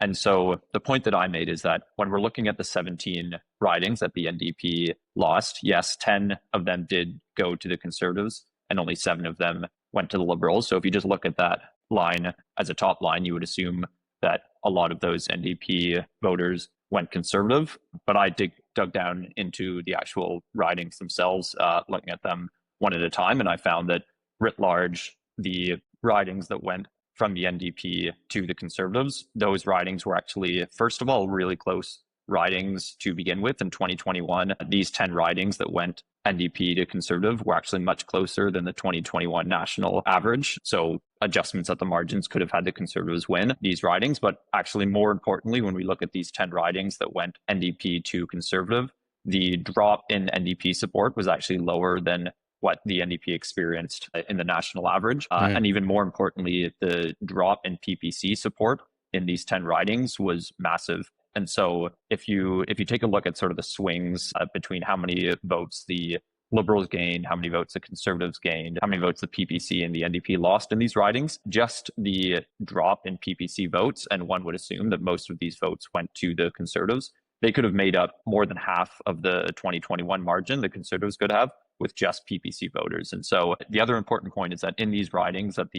And so the point that I made is that when we're looking at the 17 ridings that the NDP lost, yes, 10 of them did go to the Conservatives and only 7 of them went to the Liberals. So if you just look at that line as a top line, you would assume that a lot of those NDP voters went Conservative. But I dug down into the actual ridings themselves, looking at them one at a time, and I found that writ large, the ridings that went from the NDP to the Conservatives, those ridings were actually, first of all, really close ridings to begin with in 2021. These 10 ridings that went NDP to Conservative were actually much closer than the 2021 national average. So adjustments at the margins could have had the Conservatives win these ridings. But actually, more importantly, when we look at these 10 ridings that went NDP to Conservative, the drop in NDP support was actually lower than what the NDP experienced in the national average. And even more importantly, the drop in PPC support in these 10 ridings was massive. And so if you take a look at sort of the swings between how many votes the Liberals gained, how many votes the Conservatives gained, how many votes the PPC and the NDP lost in these ridings, just the drop in PPC votes, and one would assume that most of these votes went to the Conservatives, they could have made up more than half of the 2021 margin the Conservatives could have with just PPC voters. And so the other important point is that in these ridings that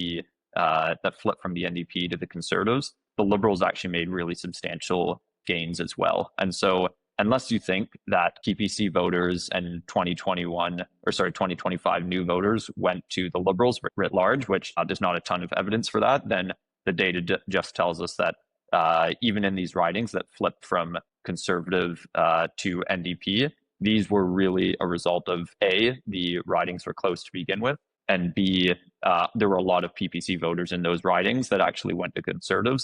that flipped from the NDP to the Conservatives, the Liberals actually made really substantial gains as well. And so unless you think that PPC voters and 2025 new voters went to the Liberals writ large, which there's not a ton of evidence for that, then the data just tells us that even in these ridings that flipped from Conservative to NDP, these were really a result of A, the ridings were close to begin with, and B, there were a lot of PPC voters in those ridings that actually went to Conservatives